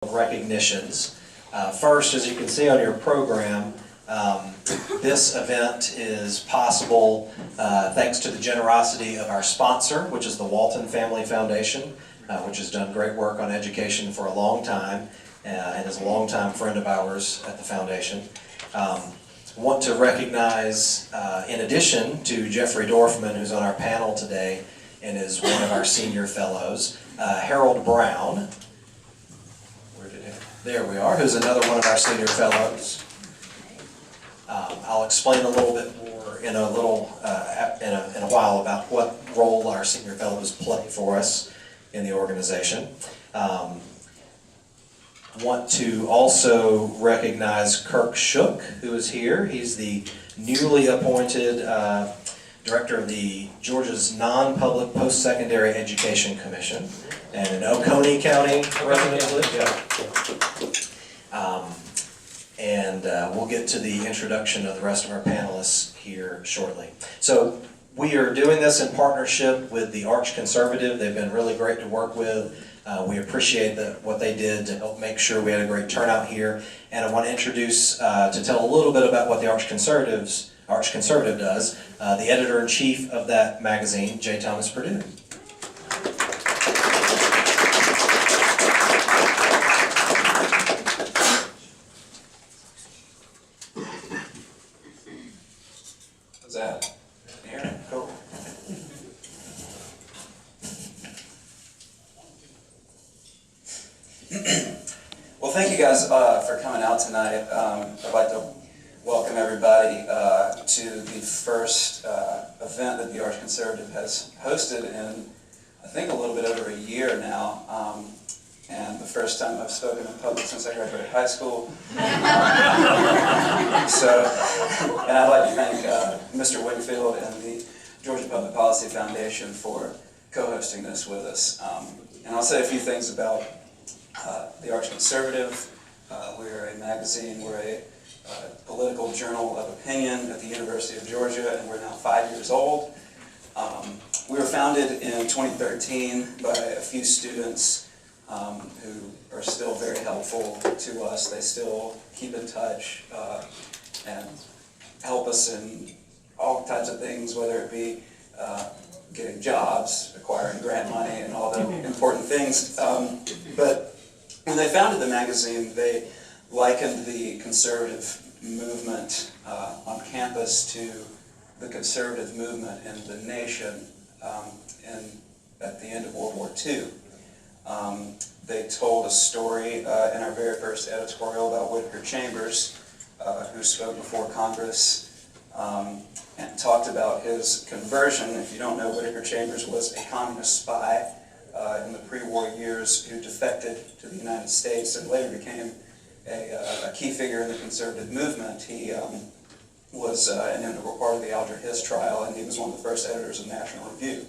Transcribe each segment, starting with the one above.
recognitions. First, as you can see on your program, this event is possible thanks to the generosity of our sponsor, which is the Walton Family Foundation, which has done great work on education for a long time and is a longtime friend of ours at the foundation. Want to recognize, in addition to Jeffrey Dorfman, who's on our panel today and is one of our senior fellows, Harold Brown. There we are, who's another one of our senior fellows. I'll explain a little bit more in a while about what role our senior fellows play for us in the organization. Want to also recognize Kirk Shook, who is here. He's the newly appointed director of the Georgia's Non-Public Post-Secondary Education Commission, and in Oconee County resident. And we'll get to the introduction of the rest of our panelists here shortly. So we are doing this in partnership with the Arch Conservative. They've been really great to work with. We appreciate what they did to help make sure we had a great turnout here. And I want to introduce, to tell a little bit about what the Arch Conservative does, the editor-in-chief of that magazine, J. Thomas Perdue. What's that? Here? Cool. Well, thank you guys for coming out tonight. I'd like to welcome everybody to the first event that the Arch Conservative has hosted in, I think, a little bit over a year now. And the first time I've spoken in public since I graduated high school. And I'd like to thank Mr. Wingfield and the Georgia Public Policy Foundation for co-hosting this with us. And I'll say a few things about the Arch Conservative. We're a magazine, we're a political journal of opinion at the University of Georgia, and we're now 5 years old. We were founded in 2013 by a few students who are still very helpful to us. They still keep in touch and help us in all types of things, whether it be getting jobs, acquiring grant money, and all the important things. But when they founded the magazine, they likened the conservative movement on campus to the conservative movement in the nation at the end of World War II. They told a story in our very first editorial about Whittaker Chambers, who spoke before Congress and talked about his conversion. If you don't know, Whittaker Chambers was a communist spy in the pre-war years who defected to the United States and later became a key figure in the conservative movement. He was an integral part of the Alger Hiss trial, and he was one of the first editors of National Review.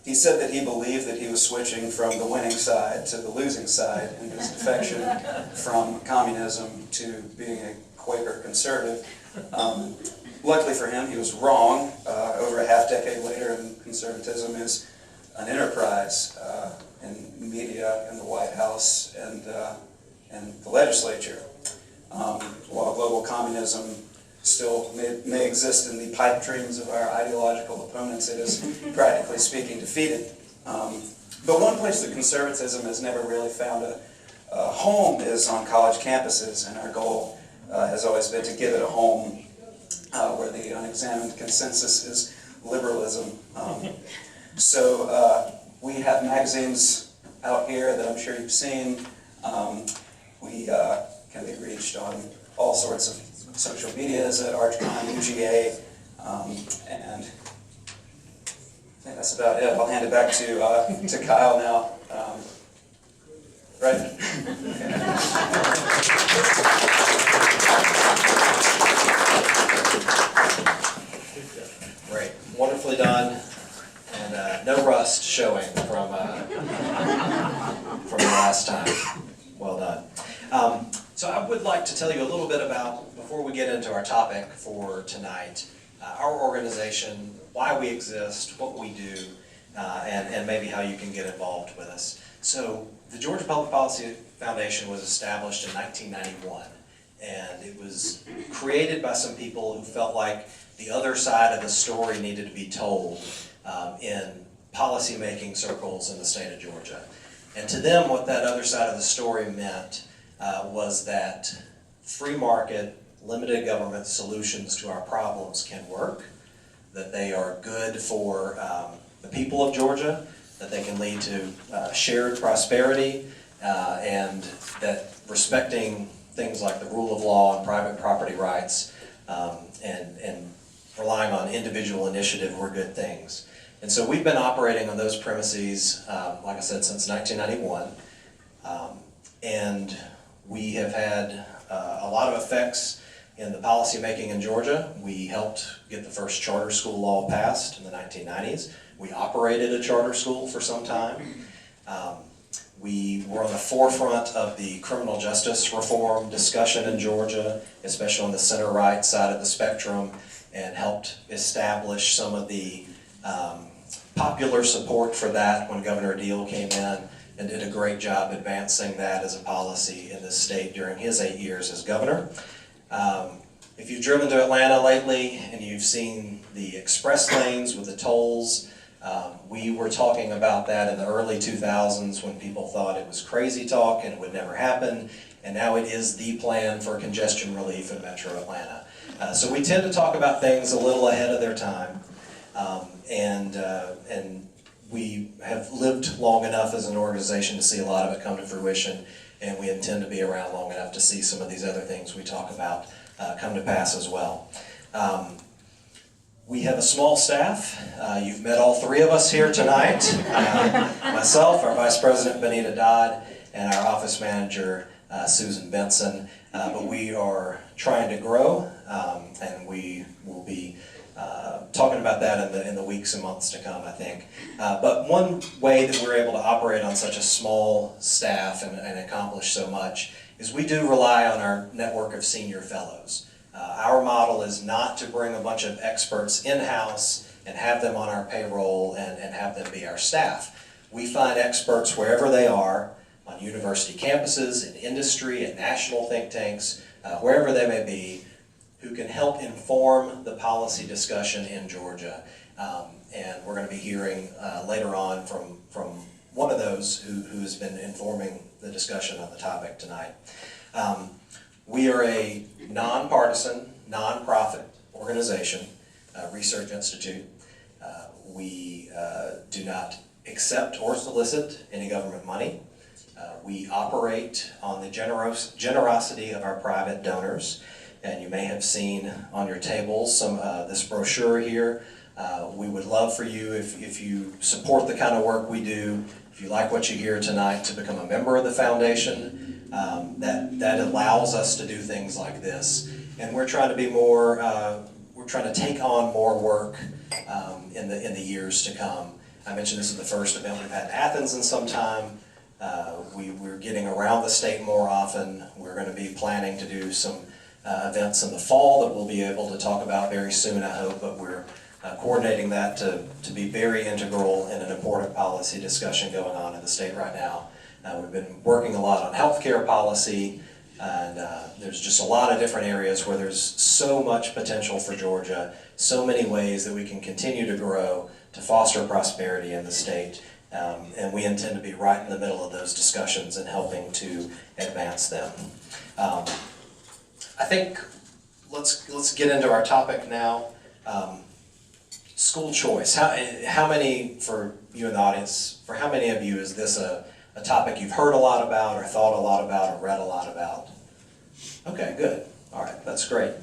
He said that he believed that he was switching from the winning side to the losing side in his defection from communism to being a Quaker conservative. Luckily for him, he was wrong. Over a half-decade later, and conservatism is an enterprise in media, in the White House, and the legislature. While global communism still may exist in the pipe dreams of our ideological opponents, it is, practically speaking, defeated. But one place that conservatism has never really found a home is on college campuses, and our goal has always been to give it a home where the unexamined consensus is liberalism. So we have magazines out here that I'm sure you've seen. We can be reached on all sorts of social medias at ArchCon, UGA, and I think that's about it. I'll hand it back to Kyle now. Right? Great, wonderfully done, and no rust showing from the last time. Well done. So I would like to tell you a little bit about, before we get into our topic for tonight, our organization, why we exist, what we do, and maybe how you can get involved with us. So the Georgia Public Policy Foundation was established in 1991, and it was created by some people who felt like the other side of the story needed to be told in policymaking circles in the state of Georgia. And to them, what that other side of the story meant was that free market, limited government solutions to our problems can work, that they are good for the people of Georgia, that they can lead to shared prosperity, and that respecting things like the rule of law and private property rights and relying on individual initiative were good things. And so we've been operating on those premises, like I said, since 1991. And we have had a lot of effects in the policy making in Georgia. We helped get the first charter school law passed in the 1990s. We operated a charter school for some time. We were on the forefront of the criminal justice reform discussion in Georgia, especially on the center-right side of the spectrum, and helped establish some of the popular support for that when Governor Deal came in, and did a great job advancing that as a policy in the state during his 8 years as governor. If you've driven to Atlanta lately and you've seen the express lanes with the tolls, we were talking about that in the early 2000s when people thought it was crazy talk and it would never happen, and now it is the plan for congestion relief in Metro Atlanta. So we tend to talk about things a little ahead of their time, and we have lived long enough as an organization to see a lot of it come to fruition, and we intend to be around long enough to see some of these other things we talk about come to pass as well. We have a small staff. You've met all three of us here tonight. Myself, our Vice President Benita Dodd, and our Office Manager Susan Benson. But we are trying to grow, and we will be talking about that in the weeks and months to come, I think. But one way that we're able to operate on such a small staff and accomplish so much is we do rely on our network of senior fellows. Our model is not to bring a bunch of experts in-house and have them on our payroll and have them be our staff. We find experts wherever they are, on university campuses, in industry, at national think tanks, wherever they may be, who can help inform the policy discussion in Georgia. And we're going to be hearing later on from one of those who has been informing the discussion on the topic tonight. We are a nonpartisan, nonprofit organization, research institute. We do not accept or solicit any government money. We operate on the generosity of our private donors, and you may have seen on your tables some this brochure here. We would love for you, if you support the kind of work we do, if you like what you hear tonight, to become a member of the foundation. That allows us to do things like this, and we're trying to be more. We're trying to take on more work in the years to come. I mentioned this is the first event we've had in Athens in some time. We're getting around the state more often. We're going to be planning to do some events in the fall that we'll be able to talk about very soon, I hope, but we're coordinating that to be very integral in an important policy discussion going on in the state right now. We've been working a lot on healthcare policy, and there's just a lot of different areas where there's so much potential for Georgia, so many ways that we can continue to grow to foster prosperity in the state, and we intend to be right in the middle of those discussions and helping to advance them. I think let's get into our topic now. School choice. How many, for you in the audience, for how many of you is this a topic you've heard a lot about, or thought a lot about, or read a lot about? Okay, good. All right, that's great.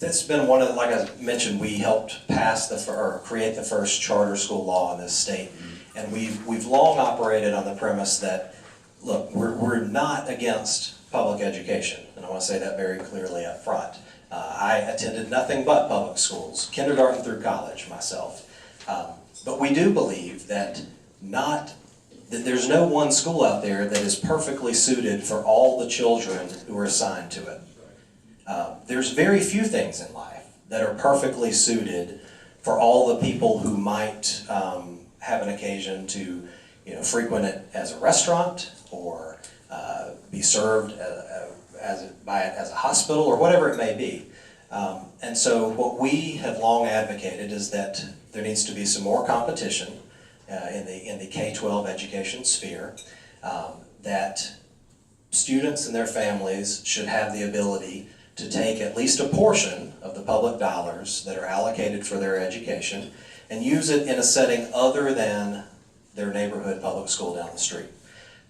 That's been one of, like I mentioned, we helped pass or create the first charter school law in this state, and we've long operated on the premise that, look, we're not against public education, and I want to say that very clearly up front. I attended nothing but public schools, kindergarten through college myself. But we do believe that there's no one school out there that is perfectly suited for all the children who are assigned to it. There's very few things in life that are perfectly suited for all the people who might have an occasion to frequent it as a restaurant or be served by it as a hospital or whatever it may be. And so what we have long advocated is that there needs to be some more competition in the K-12 education sphere, that students and their families should have the ability to take at least a portion of the public dollars that are allocated for their education and use it in a setting other than their neighborhood public school down the street.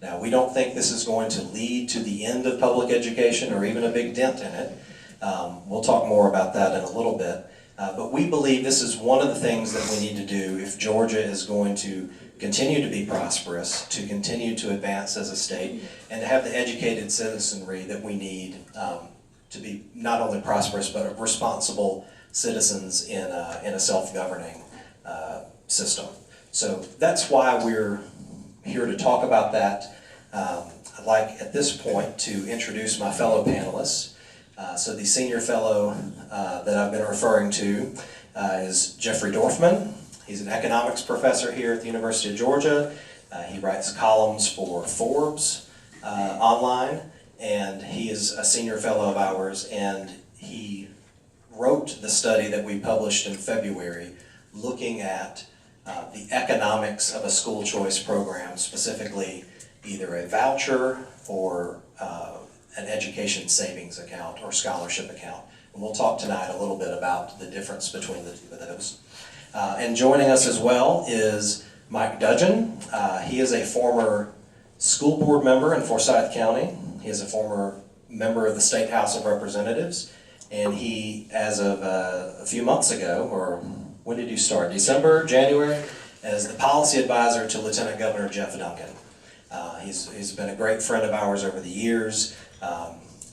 Now, we don't think this is going to lead to the end of public education or even a big dent in it. We'll talk more about that in a little bit. But we believe this is one of the things that we need to do if Georgia is going to continue to be prosperous, to continue to advance as a state, and to have the educated citizenry that we need to be not only prosperous but responsible citizens in a self-governing system. So that's why we're here to talk about that. I'd like at this point to introduce my fellow panelists. So the senior fellow that I've been referring to is Jeffrey Dorfman. He's an economics professor here at the University of Georgia. He writes columns for Forbes online, and he is a senior fellow of ours, and he wrote the study that we published in February looking at the economics of a school choice program, specifically either a voucher or an education savings account or scholarship account. And we'll talk tonight a little bit about the difference between the two of those. And joining us as well is Mike Dudgeon. He is a former school board member in Forsyth County. He is a former member of the State House of Representatives. And he, as of a few months ago, or when did you start? December, January, as the policy advisor to Lieutenant Governor Jeff Duncan. He's been a great friend of ours over the years.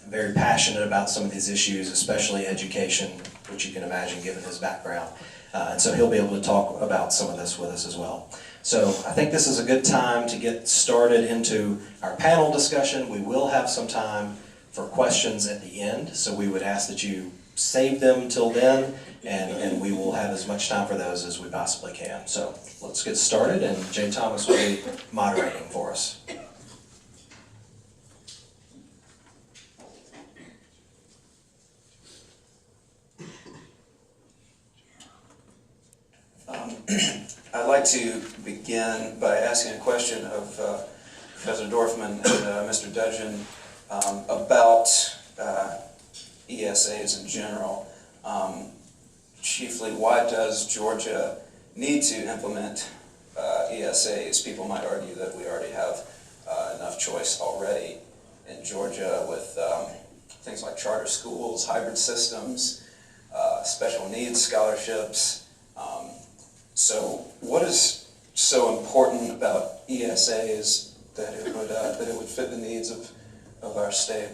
Very passionate about some of these issues, especially education, which you can imagine given his background. And so he'll be able to talk about some of this with us as well. So I think this is a good time to get started into our panel discussion. We will have some time for questions at the end, so we would ask that you save them till then, and we will have as much time for those as we possibly can. So let's get started, and Jay Thomas will be moderating for us. I'd like to begin by asking a question of Professor Dorfman and Mr. Dudgeon about ESAs in general. Chiefly, why does Georgia need to implement ESAs? People might argue that we already have enough choice already in Georgia with things like charter schools, hybrid systems, special needs scholarships. So what is so important about ESAs that it would fit the needs of our state?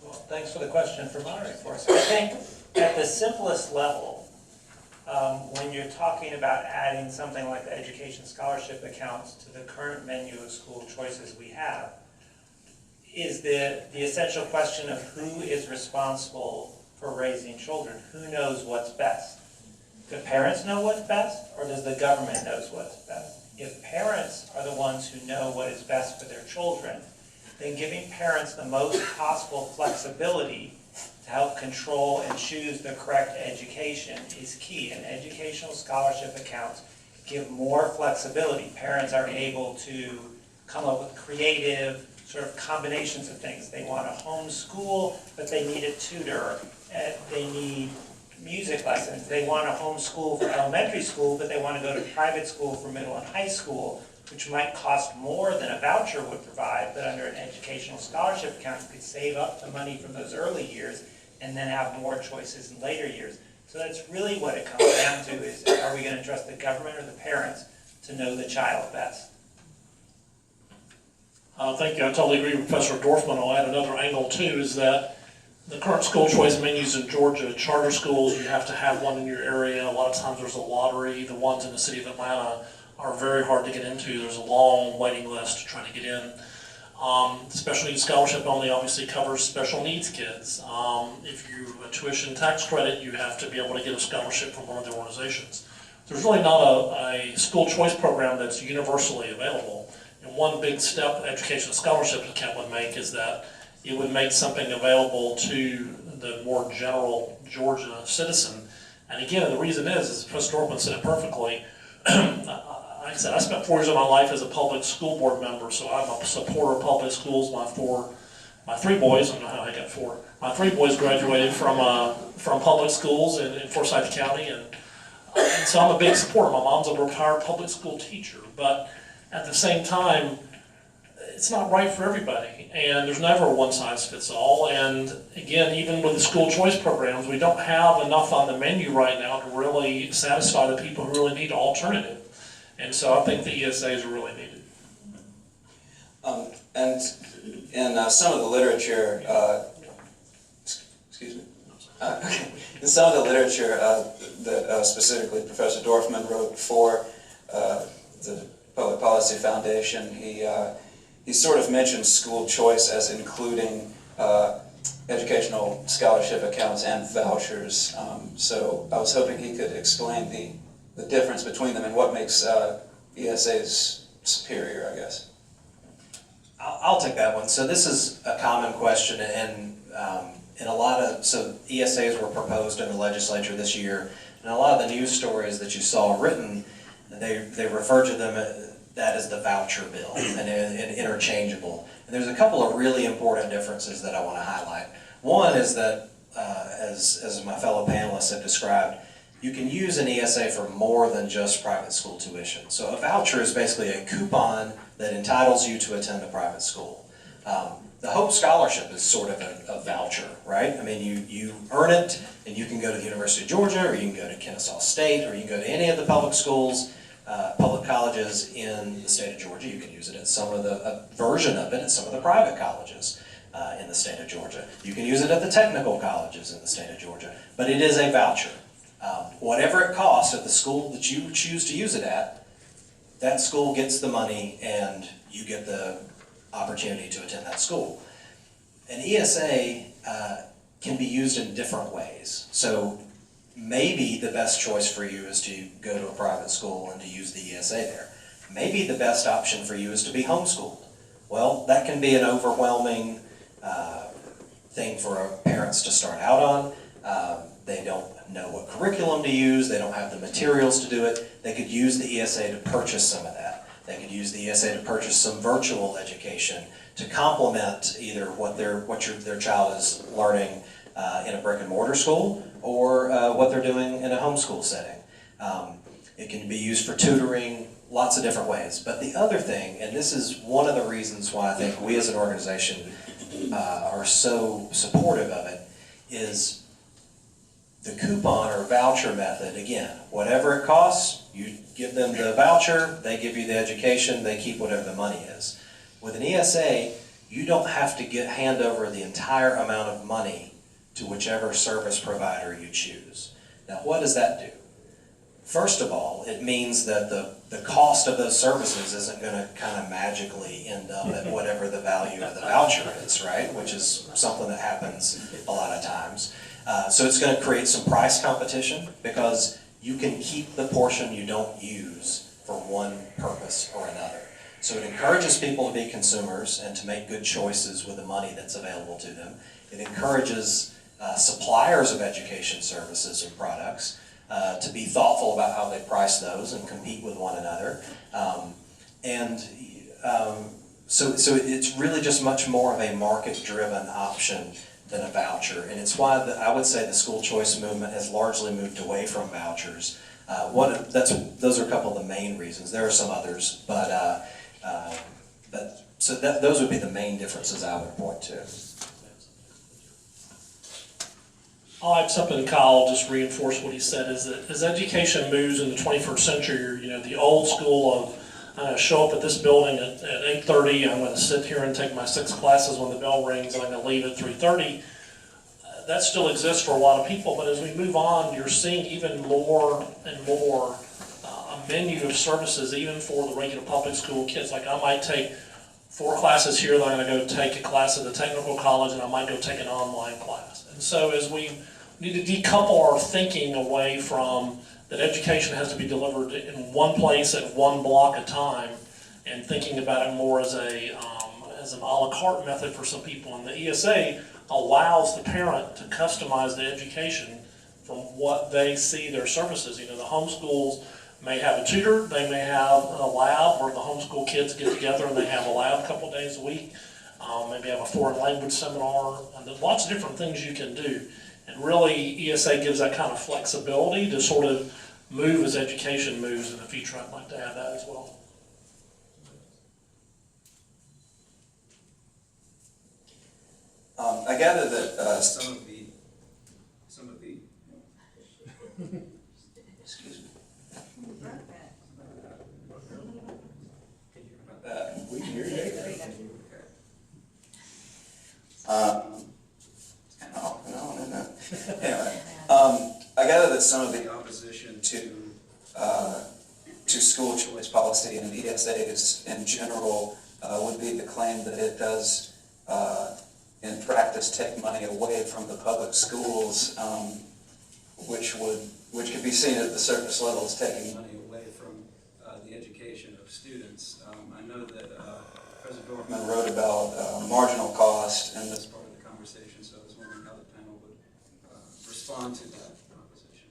Well, thanks for the question for moderating for us. I think at the simplest level, when you're talking about adding something like the education scholarship accounts to the current menu of school choices we have, is the essential question of who is responsible for raising children. Who knows what's best? Do parents know what's best, or does the government know what's best? If parents are the ones who know what is best for their children, then giving parents the most possible flexibility to help control and choose the correct education is key. And educational scholarship accounts give more flexibility. Parents are able to come up with creative sort of combinations of things. They want a home school, but they need a tutor. They need music lessons. They want a home school for elementary school, but they want to go to private school for middle and high school, which might cost more than a voucher would provide, but under an educational scholarship account, you could save up the money from those early years and then have more choices in later years. So that's really what it comes down to is, are we going to trust the government or the parents to know the child best? Thank you. I totally agree with Professor Dorfman. I'll add another angle too, is that the current school choice menus in Georgia, charter schools, you have to have one in your area. A lot of times there's a lottery. The ones in the city of Atlanta are very hard to get into. There's a long waiting list to try to get in. Special needs scholarship only obviously covers special needs kids. If you a tuition tax credit, you have to be able to get a scholarship from one of the organizations. There's really not a school choice program that's universally available. And one big step education scholarship account would make is that it would make something available to the more general Georgia citizen. And again, the reason is Professor Dorfman said it perfectly. Like I said, I spent 4 years of my life as a public school board member, so I'm a supporter of public schools. My three boys, I don't know how I got 4. My 3 boys graduated from public schools in Forsyth County, and so I'm a big supporter. My mom's a retired public school teacher, but at the same time, it's not right for everybody, and there's never a one-size-fits-all. And again, even with the school choice programs, we don't have enough on the menu right now to really satisfy the people who really need an alternative. And so I think the ESAs are really needed. And in some of the literature, excuse me. Okay. In some of the literature that specifically Professor Dorfman wrote for the Public Policy Foundation, he sort of mentioned school choice as including educational scholarship accounts and vouchers. So I was hoping he could explain the difference between them and what makes ESAs superior, I guess. I'll take that one. So this is a common question, and in a lot of, so ESAs were proposed in the legislature this year, and a lot of the news stories that you saw written, they refer to them that as the voucher bill and interchangeable. And there's a couple of really important differences that I want to highlight. One is that, as my fellow panelists have described, you can use an ESA for more than just private school tuition. So a voucher is basically a coupon that entitles you to attend a private school. The Hope Scholarship is sort of a voucher, right? I mean, you earn it, and you can go to the University of Georgia, or you can go to Kennesaw State, or you can go to any of the public schools, public colleges in the state of Georgia. You can use it at some of a version of it at some of the private colleges in the state of Georgia. You can use it at the technical colleges in the state of Georgia, but it is a voucher. Whatever it costs at the school that you choose to use it at, that school gets the money and you get the opportunity to attend that school. An ESA can be used in different ways. So maybe the best choice for you is to go to a private school and to use the ESA there. Maybe the best option for you is to be homeschooled. Well, that can be an overwhelming thing for parents to start out on. They don't know what curriculum to use, they don't have the materials to do it. They could use the ESA to purchase some of that. They could use the ESA to purchase some virtual education to complement either what their child is learning in a brick and mortar school or what they're doing in a homeschool setting. It can be used for tutoring, lots of different ways. But the other thing, and this is one of the reasons why I think we as an organization are so supportive of it, is the coupon or voucher method. Again, whatever it costs, you give them the voucher, they give you the education, they keep whatever the money is. With an ESA, you don't have to hand over the entire amount of money to whichever service provider you choose. Now, what does that do? First of all, it means that the cost of those services isn't going to kind of magically end up at whatever the value of the voucher is, right? Which is something that happens a lot of times. So it's going to create some price competition because you can keep the portion you don't use for one purpose or another. So it encourages people to be consumers and to make good choices with the money that's available to them. It encourages suppliers of education services and products to be thoughtful about how they price those and compete with one another. So it's really just much more of a market-driven option than a voucher, and it's why I would say the school choice movement has largely moved away from vouchers. Those are a couple of the main reasons. There are some others, but those would be the main differences I would point to. I'll add something to Kyle, just reinforce what he said, is that as education moves in the 21st century, the old school of I'm going to show up at this building at 8:30, I'm going to sit here and take my 6 classes when the bell rings, and I'm going to leave at 3:30. That still exists for a lot of people, but as we move on, you're seeing even more and more a menu of services, even for the regular public school kids. Like I might take 4 classes here, then I'm going to go take a class at the technical college, and I might go take an online class. And so as we need to decouple our thinking away from that education has to be delivered in one place at one block at a time, and thinking about it more as as an a la carte method for some people. And the ESA allows the parent to customize the education from what they see their services. You know, the homeschools may have a tutor, they may have a lab where the homeschool kids get together and they have a lab a couple days a week. Maybe have a foreign language seminar, and there's lots of different things you can do. And really, ESA gives that kind of flexibility to sort of move as education moves in the future. I'd like to add that as well. I gather that some of the excuse me. We can hear you. It's kind of off and on, isn't it? Anyway, I gather that some of the opposition to school choice policy and ESAs in general would be the claim that it does, in practice, take money away from the public schools, which could be seen at the surface level as taking money away from the education of students. I know that President Dorfman wrote about marginal cost in this part of the conversation, so I was wondering how the panel would respond to that proposition.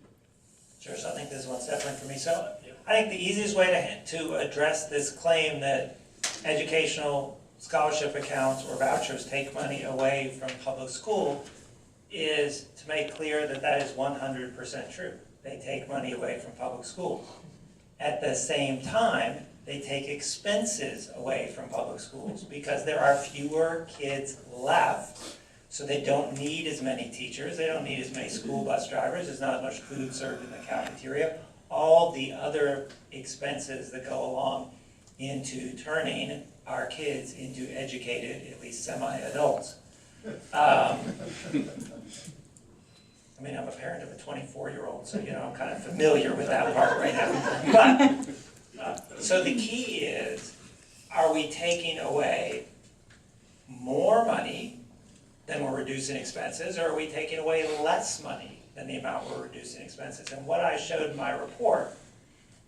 Sure, so I think this one's definitely for me. So I think the easiest way to address this claim that educational scholarship accounts or vouchers take money away from public school is to make clear that that is 100% true. They take money away from public schools. At the same time, they take expenses away from public schools because there are fewer kids left. So they don't need as many teachers, they don't need as many school bus drivers, there's not as much food served in the cafeteria. All the other expenses that go along into turning our kids into educated, at least semi-adults. I mean, I'm a parent of a 24-year-old, so I'm kind of familiar with that part right now. But, so the key is, are we taking away more money than we're reducing expenses, or are we taking away less money than the amount we're reducing expenses? And what I showed in my report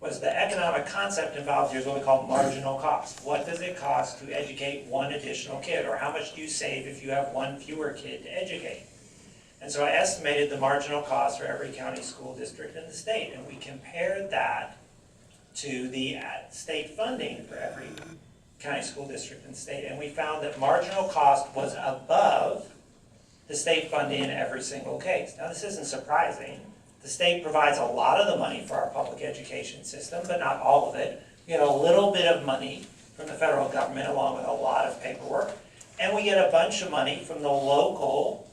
was the economic concept involved here is what we call marginal cost. What does it cost to educate one additional kid, or how much do you save if you have one fewer kid to educate? And so I estimated the marginal cost for every county school district in the state, and we compared that to the state funding for every county school district in the state, and we found that marginal cost was above the state funding in every single case. Now, this isn't surprising. The state provides a lot of the money for our public education system, but not all of it. We get a little bit of money from the federal government along with a lot of paperwork, and we get a bunch of money from the local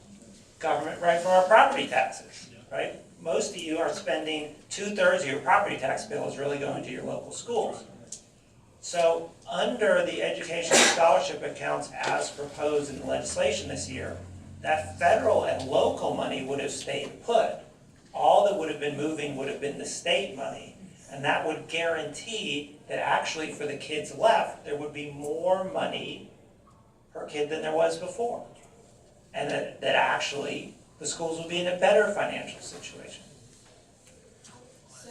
government, right, from our property taxes, right? Most of you are spending 2/3 of your property tax bill is really going to your local schools. So under the education scholarship accounts as proposed in the legislation this year, that federal and local money would have stayed put. All that would have been moving would have been the state money, and that would guarantee that actually for the kids left, there would be more money per kid than there was before. And that actually the schools would be in a better financial situation. So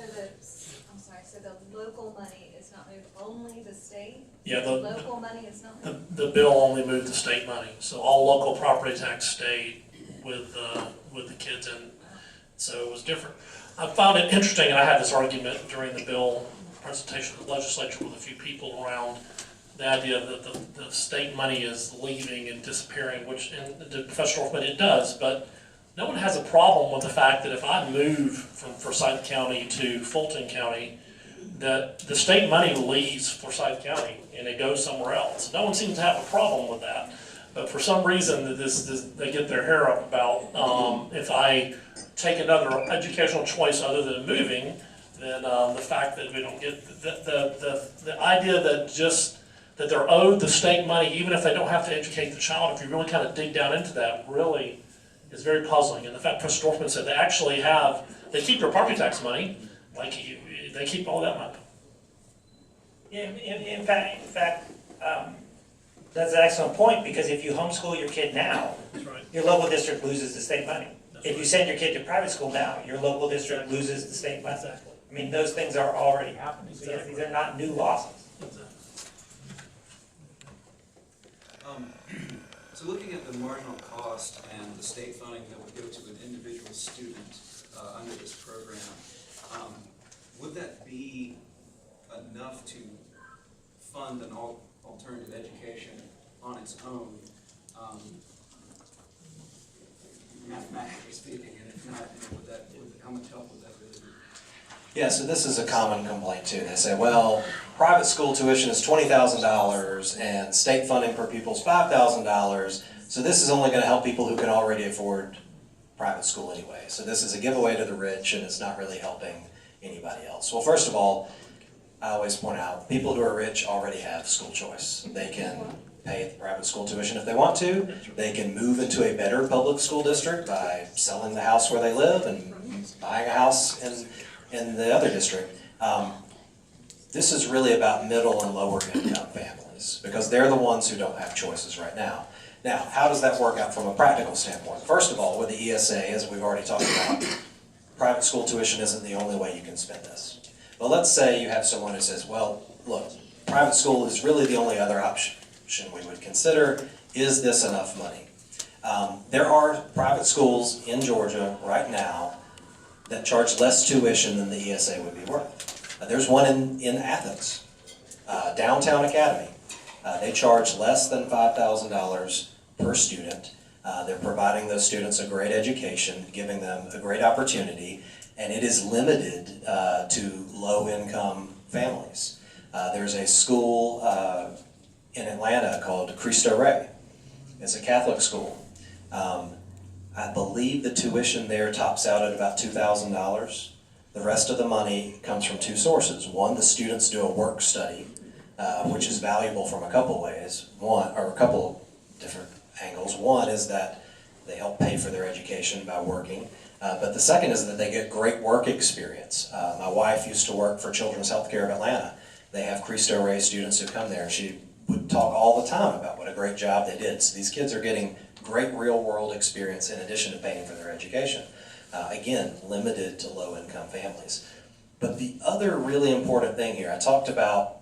the local money is not moved, only the state? Yeah, Local money is not moved? the bill only moved the state money, so all local property tax stayed with the kids, and so it was different. I found it interesting, and I had this argument during the bill presentation of the legislature with a few people around the idea that the state money is leaving and disappearing, which, and to Professor Dorfman, it does, but no one has a problem with the fact that if I move from Forsyth County to Fulton County, that the state money leaves Forsyth County and it goes somewhere else. No one seems to have a problem with that. But for some reason, they get their hair up about if I take another educational choice other than moving, then the fact that we don't get the idea that they're owed the state money, even if they don't have to educate the child, if you really kind of dig down into that, really is very puzzling. And the fact Professor Dorfman said they keep their property tax money, they keep all that money. Yeah, in fact, that's an excellent point, because if you homeschool your kid now, That's right. your local district loses the state money. That's If you right. send your kid to private school now, your local district loses the state money. Exactly. mean, those things are already happening, so yes, these are not new losses. So looking at the marginal cost and the state funding that would go to an individual student under this program, would that be enough to fund an alternative education on its own, mathematically speaking? And if not, how much help would that really be? Yeah, so this is a common complaint too. They say, well, private school tuition is $20,000 and state funding per pupil is $5,000, so this is only going to help people who can already afford private school anyway. So this is a giveaway to the rich and it's not really helping anybody else. Well, first of all, I always point out, people who are rich already have school choice. They can pay the private school tuition if they want to. They can move into a better public school district by selling the house where they live and buying a house in the other district. This is really about middle and lower income families because they're the ones who don't have choices right now. Now, how does that work out from a practical standpoint? First of all, with the ESA, as we've already talked about, private school tuition isn't the only way you can spend this. But let's say you have someone who says, well, look, private school is really the only other option we would consider. Is this enough money? There are private schools in Georgia right now that charge less tuition than the ESA would be worth. There's one in Athens, Downtown Academy. They charge less than $5,000 per student. They're providing those students a great education, giving them a great opportunity, and it is limited to low-income families. There's a school in Atlanta called Cristo Rey. It's a Catholic school. I believe the tuition there tops out at about $2,000. The rest of the money comes from two sources. One, the students do a work study, which is valuable from a couple ways. A couple different angles. One is that they help pay for their education by working. But the second is that they get great work experience. My wife used to work for Children's Healthcare of Atlanta. They have Cristo Rey students who come there. She would talk all the time about what a great job they did. So these kids are getting great real-world experience in addition to paying for their education. Again, limited to low-income families. But the other really important thing here, I talked about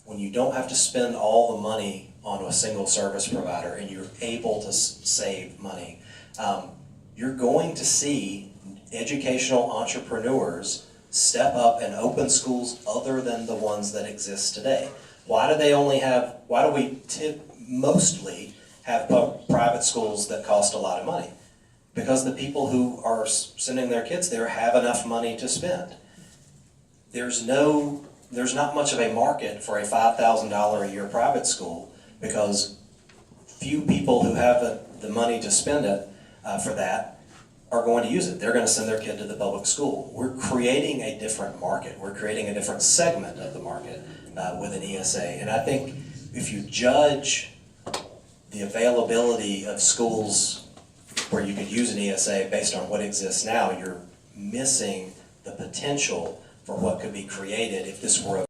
when you don't have to spend all the money on a single service provider and you're able to save money, you're going to see educational entrepreneurs step up and open schools other than the ones that exist today. Why do we mostly have private schools that cost a lot of money? Because the people who are sending their kids there have enough money to spend. There's not much of a market for a $5,000 a year private school because few people who have the money to spend it for that are going to use it. They're going to send their kid to the public school. We're creating a different market. We're creating a different segment of the market with an ESA. And I think if you judge the availability of schools where you could use an ESA based on what exists now, you're missing the potential for what could be created if this were